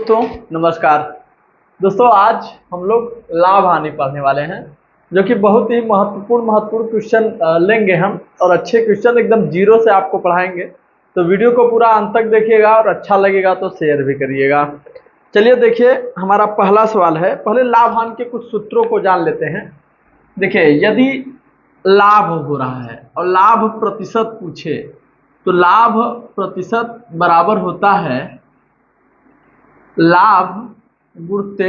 दोस्तों नमस्कार। दोस्तों आज हम लोग लाभ हानि पढ़ने वाले हैं, जो कि बहुत ही महत्वपूर्ण क्वेश्चन लेंगे हम, और अच्छे क्वेश्चन एकदम जीरो से आपको पढ़ाएंगे। तो वीडियो को पूरा अंत तक देखिएगा और अच्छा लगेगा तो शेयर भी करिएगा। चलिए देखिए, हमारा पहला सवाल है। पहले लाभ हानि के कुछ सूत्रों को जान लेते हैं। देखिए, यदि लाभ हो रहा है और लाभ प्रतिशत पूछे तो लाभ प्रतिशत बराबर होता है लाभ गुणते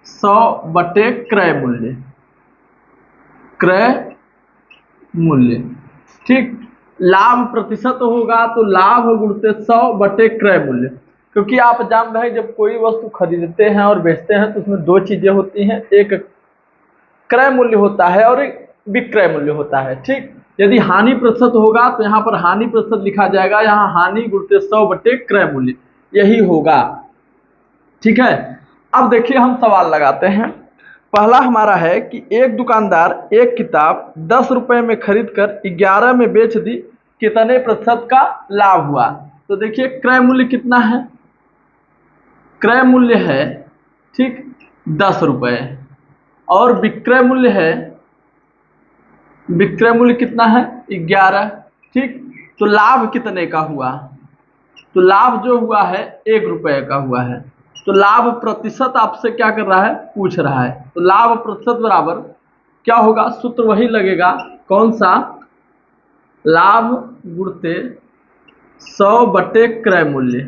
100 / क्रय मूल्य। क्रय मूल्य, ठीक। लाभ प्रतिशत होगा तो लाभ गुणते 100 / क्रय मूल्य, क्योंकि आप जान रहे हैं जब कोई वस्तु खरीदते हैं और बेचते हैं तो उसमें दो चीजें होती हैं, एक क्रय मूल्य होता है और एक विक्रय मूल्य होता है, ठीक। यदि हानि प्रतिशत होगा तो यहाँ पर हानि प्रतिशत लिखा जाएगा, यहाँ हानि गुणते 100 / क्रय मूल्य, यही होगा, ठीक है। अब देखिए हम सवाल लगाते हैं। पहला हमारा है कि एक दुकानदार एक किताब 10 रुपए में खरीद कर 11 में बेच दी, कितने प्रतिशत का लाभ हुआ? तो देखिए क्रय मूल्य कितना है, क्रय मूल्य है, ठीक, 10 रुपए, और विक्रय मूल्य है, विक्रय मूल्य कितना है, 11, ठीक। तो लाभ कितने का हुआ? तो लाभ जो हुआ है 1 रुपए का हुआ है। तो लाभ प्रतिशत आपसे क्या कर रहा है, पूछ रहा है। तो लाभ प्रतिशत बराबर क्या होगा, सूत्र वही लगेगा, कौन सा, लाभ गुणते 100 / क्रय मूल्य,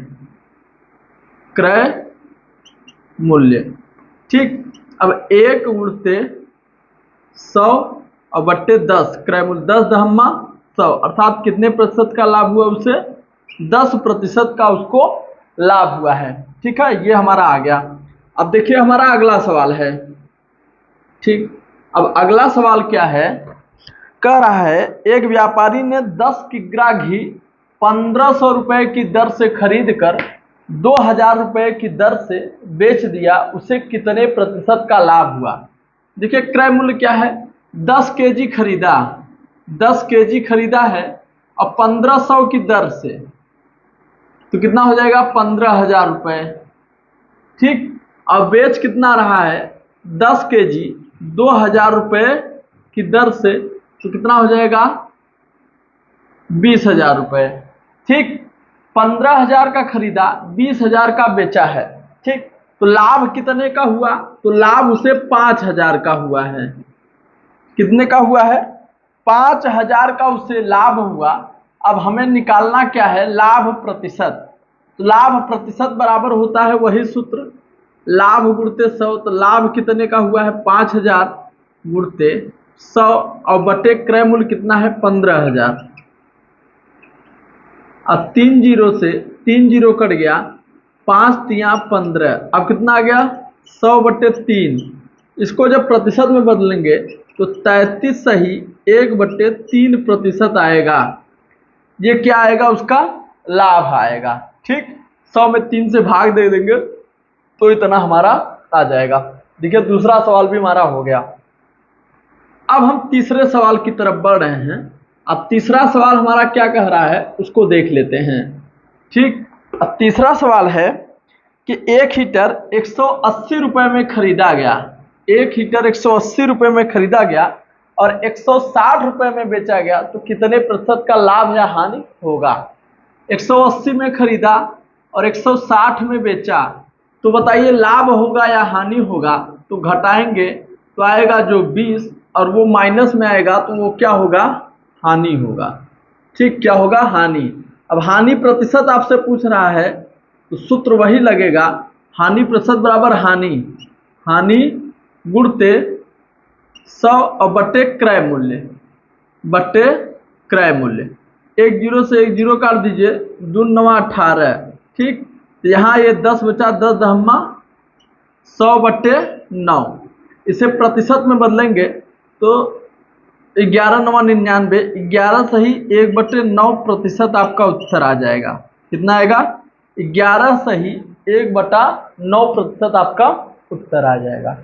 क्रय मूल्य, ठीक। अब 1 गुणते 100 और बट्टे 10 क्रय मूल्य, 10 दहम्मा 100, अर्थात कितने प्रतिशत का लाभ हुआ, उसे 10% का उसको लाभ हुआ है, ठीक है। ये हमारा आ गया। अब देखिए हमारा अगला सवाल है, ठीक। अब अगला सवाल क्या है, कह रहा है एक व्यापारी ने 10 किग्रा घी 1500 रुपए की दर से खरीद कर 2000 रुपए की दर से बेच दिया, उसे कितने प्रतिशत का लाभ हुआ? देखिए क्रय मूल्य क्या है, 10 केजी खरीदा, 10 केजी खरीदा है और 1500 की दर से, तो कितना हो जाएगा, 15,000 रुपए, ठीक। अब बेच कितना रहा है, 10 केजी 2000 रुपए की दर से, तो कितना हो जाएगा, 20,000 रुपए, ठीक। 15,000 का खरीदा, 20,000 का बेचा है, ठीक। तो लाभ कितने का हुआ? तो लाभ उसे 5,000 का हुआ है। कितने का हुआ है, 5,000 का उसे लाभ हुआ। अब हमें निकालना क्या है, लाभ प्रतिशत। तो लाभ प्रतिशत बराबर होता है वही सूत्र, लाभ गुणते 100। तो लाभ कितने का हुआ है, 5,000 गुणते 100 और बटे क्रय मूल्य कितना है, 15,000। अब 3 जीरो से 3 जीरो कट गया, 5 तिया 15, अब कितना आ गया, 100/3। इसको जब प्रतिशत में बदलेंगे तो 33 सही 1/3% आएगा। ये क्या आएगा, उसका लाभ आएगा, ठीक। 100 में 3 से भाग दे देंगे तो इतना हमारा आ जाएगा। देखिए दूसरा सवाल भी हमारा हो गया। अब हम तीसरे सवाल की तरफ बढ़ रहे हैं। अब तीसरा सवाल हमारा क्या कह रहा है उसको देख लेते हैं, ठीक। अब तीसरा सवाल है कि एक हीटर 180 रुपए में खरीदा गया, एक हीटर 180 रुपए में खरीदा गया और 160 रुपए में बेचा गया, तो कितने प्रतिशत का लाभ या हानि होगा? 180 में खरीदा और 160 में बेचा, तो बताइए लाभ होगा या हानि होगा? तो घटाएंगे तो आएगा जो 20, और वो माइनस में आएगा तो वो क्या होगा, हानि होगा, ठीक। क्या होगा, हानि। अब हानि प्रतिशत आपसे पूछ रहा है तो सूत्र वही लगेगा, हानि प्रतिशत बराबर हानि, हानि गुणते 100 और बटे क्रय मूल्य, बटे क्रय मूल्य। 1 जीरो से 1 जीरो काट दीजिए, 2 9 18, ठीक। तो यहाँ ये 10 बचा, 10 दहम्मा 100/9। इसे प्रतिशत में बदलेंगे तो 11 9 99, 11 सही 1/9% आपका उत्तर आ जाएगा। कितना आएगा, 11 सही 1/9% आपका उत्तर आ जाएगा,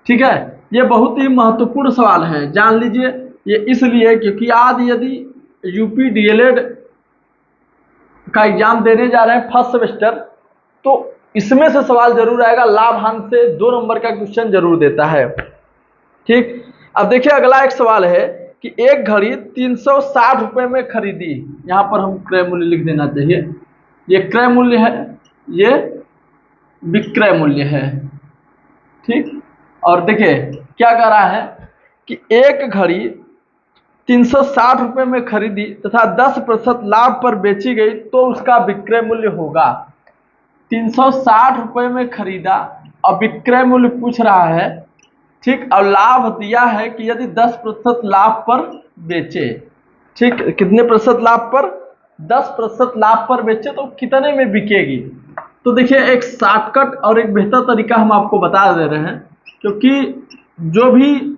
ठीक है। ये बहुत ही महत्वपूर्ण सवाल है, जान लीजिए। ये इसलिए क्योंकि आज यदि यूपी डीएलएड का एग्जाम देने जा रहे हैं फर्स्ट सेमेस्टर, तो इसमें से सवाल जरूर आएगा, लाभ हानि से 2 नंबर का क्वेश्चन जरूर देता है। ठीक, अब देखिए अगला एक सवाल है कि एक घड़ी 360 रुपए में खरीदी, यहां पर हम क्रय मूल्य लिख देना चाहिए, ये क्रय मूल्य है, ये विक्रय मूल्य है। ठीक, और देखिए क्या कह रहा है कि एक घड़ी 360 रुपए में खरीदी तथा 10% लाभ पर बेची गई तो उसका विक्रय मूल्य होगा। 360 रुपए में खरीदा और विक्रय मूल्य पूछ रहा है। ठीक, और लाभ दिया है कि यदि 10% लाभ पर बेचे। ठीक, कितने प्रतिशत लाभ पर? 10% लाभ पर बेचे तो कितने में बिकेगी? तो देखिए एक शॉर्टकट और एक बेहतर तरीका हम आपको बता दे रहे हैं, क्योंकि जो भी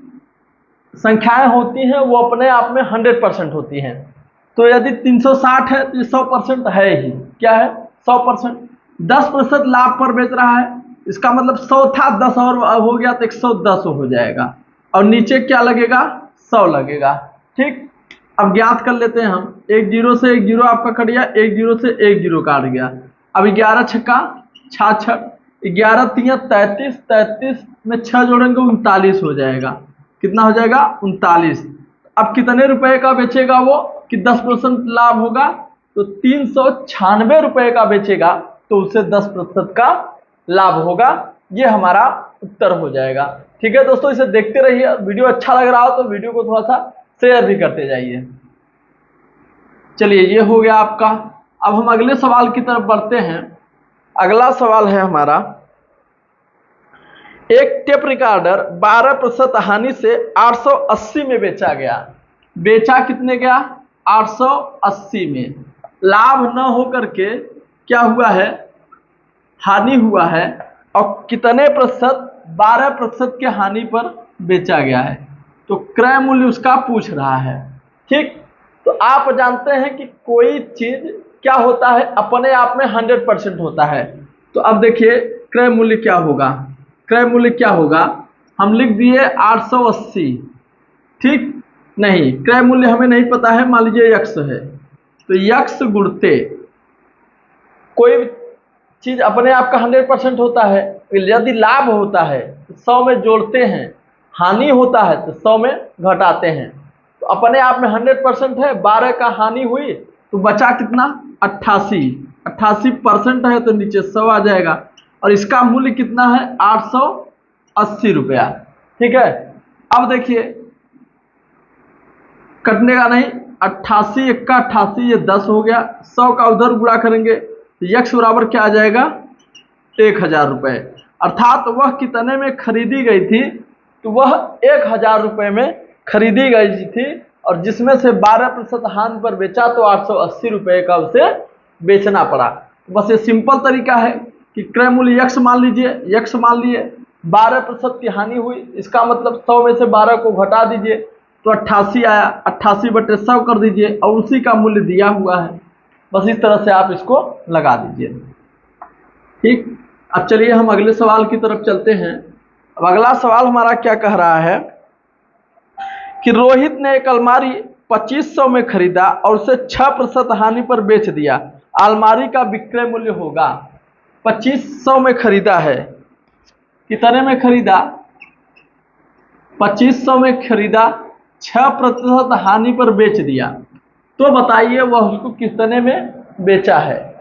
संख्याएं होती हैं वो अपने आप में 100% होती हैं। तो यदि 360 है तो 100% है ही। क्या है? 100%। 10% लाभ पर बेच रहा है, इसका मतलब 100 था, 10 और हो गया तो 110 हो जाएगा, और नीचे क्या लगेगा? 100 लगेगा। ठीक, अब ज्ञात कर लेते हैं हम। 1 0 से 1 0 आपका कट गया, 1 0 से 1 0 काट गया। अब 11 छक्का 66, 11 तिया 33, 33 में 6 जोड़ेंगे 39 हो जाएगा। कितना हो जाएगा? 39। अब कितने रुपए का बेचेगा वो कि 10% लाभ होगा? तो 396 रुपए का बेचेगा तो उसे 10% का लाभ होगा। ये हमारा उत्तर हो जाएगा। ठीक है दोस्तों, इसे देखते रहिए। वीडियो अच्छा लग रहा हो तो वीडियो को थोड़ा सा शेयर भी करते जाइए। चलिए, ये हो गया आपका। अब हम अगले सवाल की तरफ बढ़ते हैं। अगला सवाल है हमारा, एक टेप रिकॉर्डर 12% हानि से 880 में बेचा गया। बेचा कितने गया? 880 में। लाभ न होकर के क्या हुआ है? हानि हुआ है। और कितने प्रतिशत? 12% के हानि पर बेचा गया है। तो क्रय मूल्य उसका पूछ रहा है। ठीक, तो आप जानते हैं कि कोई चीज क्या होता है, अपने आप में 100% होता है। तो अब देखिए क्रय मूल्य क्या होगा। क्रय मूल्य क्या होगा? हम लिख दिए 880। ठीक, नहीं, क्रय मूल्य हमें नहीं पता है, मान लीजिए यक्स है, तो यक्स गुणते, कोई चीज अपने आप का 100% होता है, यदि लाभ होता है तो 100 में जोड़ते हैं, हानि होता है तो 100 में घटाते हैं। तो अपने आप में 100% है, 12 का हानि हुई तो बचा कितना? 88। 88% है तो नीचे 100 आ जाएगा, और इसका मूल्य कितना है? 880 रुपया। ठीक है, अब देखिए कटने का नहीं, 88 1 88, ये 10 हो गया। 100 का उधर गुणा करेंगे तो यक्स बराबर क्या आ जाएगा? 1000 रुपये। अर्थात वह कितने में खरीदी गई थी? तो वह 1000 रुपये में खरीदी गई थी, और जिसमें से 12% हानि पर बेचा तो 880 रुपये का उसे बेचना पड़ा। बस ये सिंपल तरीका है कि क्रय मूल्य यक्स मान लीजिए, यक्स मान लिए, 12% की हानि हुई, इसका मतलब 100 में से 12 को घटा दीजिए तो 88 आया, 88/100 कर दीजिए, और उसी का मूल्य दिया हुआ है। बस इस तरह से आप इसको लगा दीजिए। ठीक, अब चलिए हम अगले सवाल की तरफ चलते हैं। अब अगला सवाल हमारा क्या कह रहा है कि रोहित ने एक अलमारी 2500 में खरीदा और उसे 6% हानि पर बेच दिया। अलमारी का विक्रय मूल्य होगा। 2500 में खरीदा है, कितने में खरीदा? 2500 में खरीदा, 6% हानि पर बेच दिया, तो बताइए वह उसको कितने में बेचा है।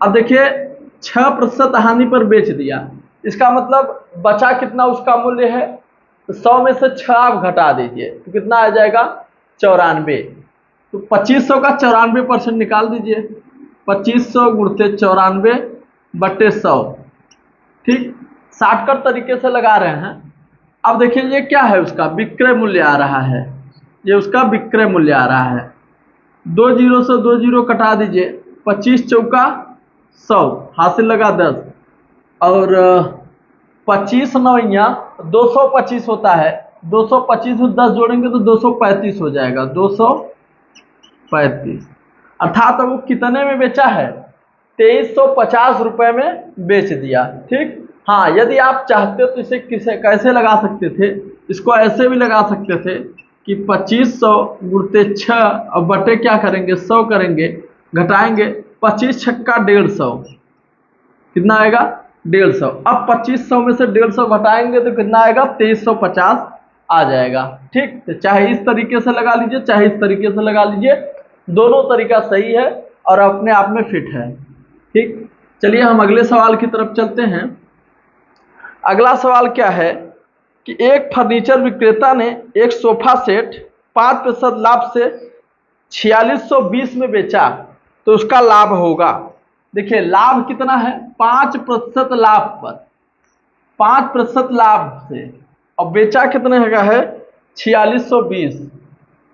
अब देखिए 6% हानि पर बेच दिया, इसका मतलब बचा कितना उसका मूल्य है? तो 100 में से 6 आप घटा दीजिए तो कितना आ जाएगा? 94। तो 2500 का 94% निकाल दीजिए। 2500 गुणते 94/100। ठीक, शॉर्टकट तरीके से लगा रहे हैं। अब देखिए ये क्या है? उसका विक्रय मूल्य आ रहा है, ये उसका विक्रय मूल्य आ रहा है। 2 0 से 2 0 कटा दीजिए, 25 चौका 100, हासिल लगा 10, और 25 9 225 होता है। 225 में 10 जोड़ेंगे तो 235 हो जाएगा, 235। अर्थात वो कितने में बेचा है? 2350 रुपये में बेच दिया। ठीक, हाँ, यदि आप चाहते तो इसे कैसे लगा सकते थे? इसको ऐसे भी लगा सकते थे कि 2500 गुणते 6 और बटे क्या करेंगे? 100 करेंगे, घटाएंगे, 25 छक्का 150, कितना आएगा? 150। अब 2500 में से 150 घटाएंगे तो कितना आएगा, 2350 आ जाएगा। ठीक, तो चाहे इस तरीके से लगा लीजिए चाहे इस तरीके से लगा लीजिए, दोनों तरीका सही है और अपने आप में फिट है। ठीक, चलिए हम अगले सवाल की तरफ चलते हैं। अगला सवाल क्या है कि एक फर्नीचर विक्रेता ने एक सोफा सेट 5% लाभ से 4620 में बेचा तो उसका लाभ होगा। देखिए लाभ कितना है, 5% लाभ पर, 5% लाभ से, और बेचा कितने का है, 4620।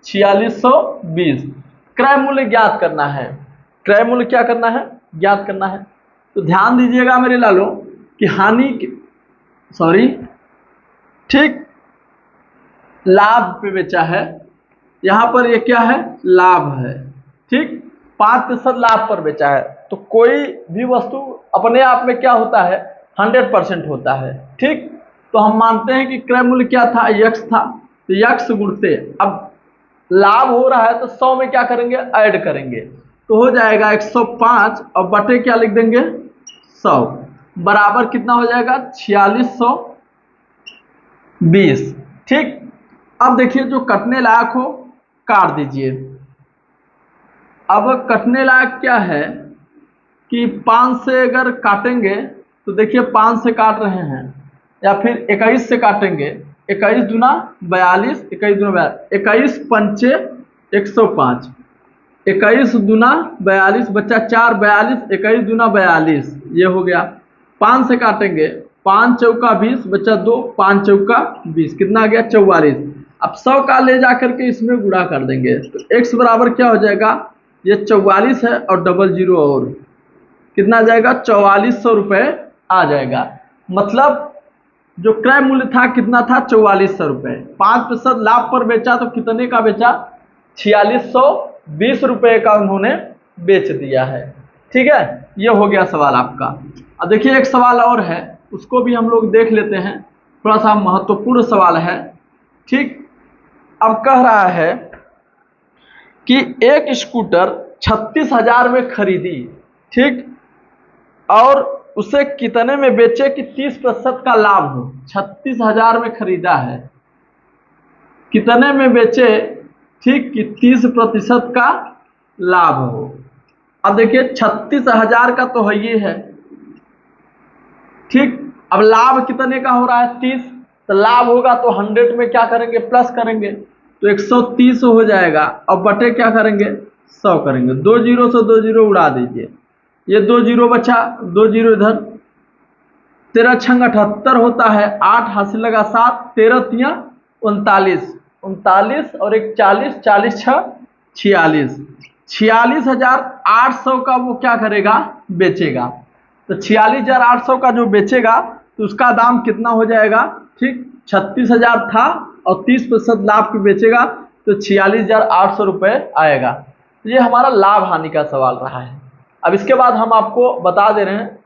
4620 क्रय मूल्य ज्ञात करना है। क्रय मूल्य क्या करना है, ज्ञात करना है। तो ध्यान दीजिएगा मेरे लालो कि ठीक, लाभ पे बेचा है, यहां पर ये क्या है, लाभ है। ठीक, 5% लाभ पर बेचा है, तो कोई भी वस्तु अपने आप में क्या होता है, 100% होता है। ठीक, तो हम मानते हैं कि क्रय मूल्य क्या था, यक्स था, तो यक्स गुणते, अब लाभ हो रहा है तो 100 में क्या करेंगे, ऐड करेंगे, तो हो जाएगा 105 और बटे क्या लिख देंगे, 100, बराबर कितना हो जाएगा, 4620। ठीक, अब देखिए जो कटने लायक हो काट दीजिए। अब कटने लायक क्या है कि 5 से अगर काटेंगे तो देखिए 5 से काट रहे हैं, या फिर 21 से काटेंगे, 21 दूना 42, 21 दूना 21 पंचे 105, 21 दूना 42 बच्चा 4 42, 21 दूना 42, ये हो गया। 5 से काटेंगे, 5 चौका 20 बच्चा 2, 5 चौका 20, कितना आ गया, 44। अब 100 का ले जाकर के इसमें गुणा कर देंगे तो x बराबर क्या हो जाएगा, ये 44 है और डबल जीरो और कितना आ जाएगा, 4400 रुपये आ जाएगा। मतलब जो क्रय मूल्य था कितना था, 4400 रुपये। 5% लाभ पर बेचा तो कितने का बेचा, 4620 रुपये का उन्होंने बेच दिया है। ठीक है, ये हो गया सवाल आपका। अब देखिए एक सवाल और है, उसको भी हम लोग देख लेते हैं, थोड़ा सा महत्वपूर्ण सवाल है। ठीक, अब कह रहा है कि एक स्कूटर 36,000 में खरीदी, ठीक, और उसे कितने में बेचे कि 30% का लाभ हो। 36,000 में खरीदा है, कितने में बेचे, ठीक, कि 30% का लाभ हो। अब देखिए 36,000 का तो है ये है, ठीक, अब लाभ कितने का हो रहा है, 30, तो लाभ होगा तो 100 में क्या करेंगे, प्लस करेंगे, तो 130 हो जाएगा, और बटे क्या करेंगे, 100 करेंगे। 2 जीरो से 2 जीरो उड़ा दीजिए, ये 2 जीरो बचा, 2 जीरो इधर, 13 छंग 78 होता है, 8 हासिल लगा 7, 13 तिया 39, 39 और एक 40, 40 6 46, 46,800 का वो क्या करेगा, बेचेगा। तो 46,800 का जो बेचेगा तो उसका दाम कितना हो जाएगा, ठीक, 36,000 था और 30% लाभ की बेचेगा तो 46,800 रुपये आएगा। तो ये हमारा लाभ हानि का सवाल रहा है। अब इसके बाद हम आपको बता दे रहे हैं